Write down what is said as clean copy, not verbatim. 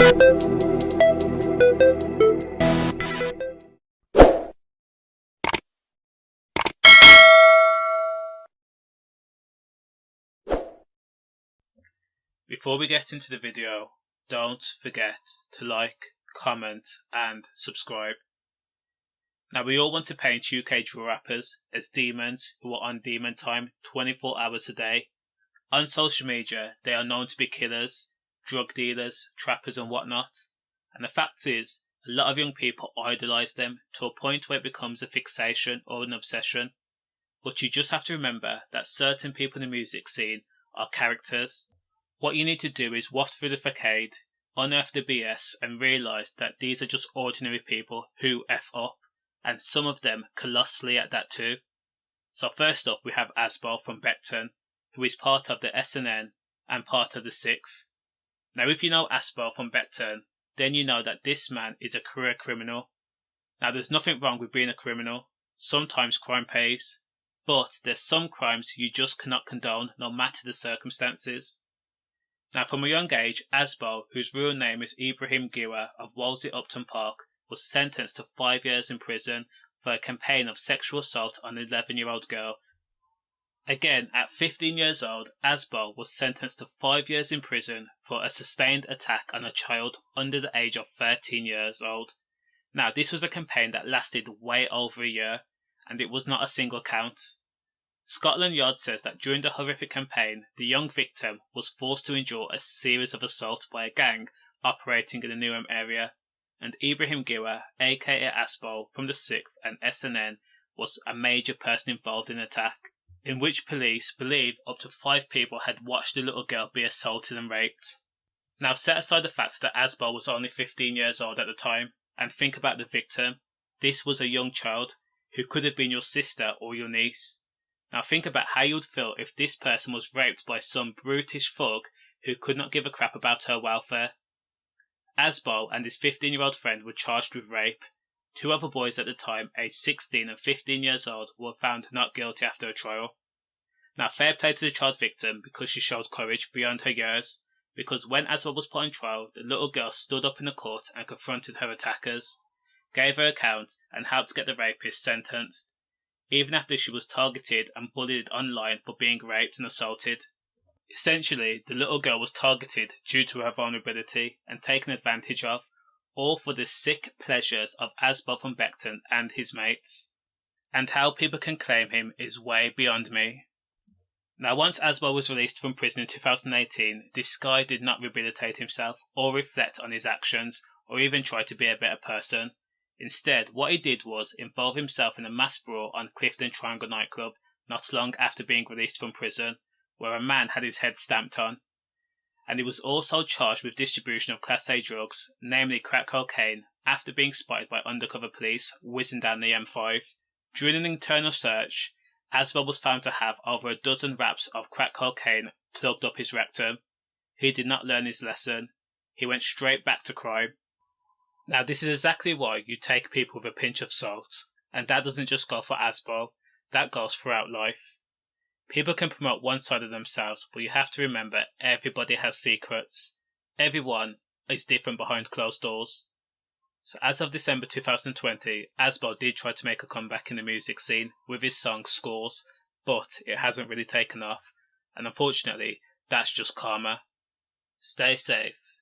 Before we get into the video, don't forget to like, comment and subscribe. Now, we all want to paint UK drill rappers as demons who are on demon time 24 hours a day. On social media, they are known to be killers, drug dealers, trappers and whatnot. And the fact is, a lot of young people idolise them to a point where it becomes a fixation or an obsession. But you just have to remember that certain people in the music scene are characters. What you need to do is waft through the facade, unearth the BS and realise that these are just ordinary people who F up, and some of them colossally at that too. So first up we have Asbo from Beckton, who is part of the SNN and part of the 6th. Now if you know Asbo from Beckton, then you know that this man is a career criminal. Now there's nothing wrong with being a criminal, sometimes crime pays, but there's some crimes you just cannot condone no matter the circumstances. Now from a young age, Asbo, whose real name is Ibraheem Giwa of Wolseley Upton Park, was sentenced to 5 years in prison for a campaign of sexual assault on an 11-year-old girl. Again, at 15 years old, Asbo was sentenced to 5 years in prison for a sustained attack on a child under the age of 13 years old. Now, this was a campaign that lasted way over a year, and it was not a single count. Scotland Yard says that during the horrific campaign, the young victim was forced to endure a series of assaults by a gang operating in the Newham area, and Ibraheem Giwa, aka Asbo, from the 6th and SNN, was a major person involved in the attack, in which police believe up to 5 people had watched the little girl be assaulted and raped. Now set aside the fact that Asbo was only 15 years old at the time, and think about the victim. This was a young child who could have been your sister or your niece. Now think about how you would feel if this person was raped by some brutish thug who could not give a crap about her welfare. Asbo and his 15-year-old friend were charged with rape. 2 other boys at the time, aged 16 and 15 years old, were found not guilty after a trial. Now fair play to the child victim because she showed courage beyond her years, because when Asbo was put on trial, the little girl stood up in the court and confronted her attackers, gave her account and helped get the rapist sentenced, even after she was targeted and bullied online for being raped and assaulted. Essentially, the little girl was targeted due to her vulnerability and taken advantage of, all for the sick pleasures of Asbo from Beckton and his mates. And how people can claim him is way beyond me. Now once Asbo was released from prison in 2018, this guy did not rehabilitate himself or reflect on his actions or even try to be a better person. Instead, what he did was involve himself in a mass brawl on Clifton Triangle nightclub not long after being released from prison, where a man had his head stamped on. And he was also charged with distribution of Class A drugs, namely crack cocaine, after being spotted by undercover police whizzing down the M5. During an internal search, Asbo was found to have over a dozen wraps of crack cocaine plugged up his rectum. He did not learn his lesson. He went straight back to crime. Now this is exactly why you take people with a pinch of salt, and that doesn't just go for Asbo, that goes throughout life. People can promote one side of themselves, but you have to remember everybody has secrets. Everyone is different behind closed doors. So as of December 2020, Asbo did try to make a comeback in the music scene with his song Scores, but it hasn't really taken off, and unfortunately, that's just karma. Stay safe.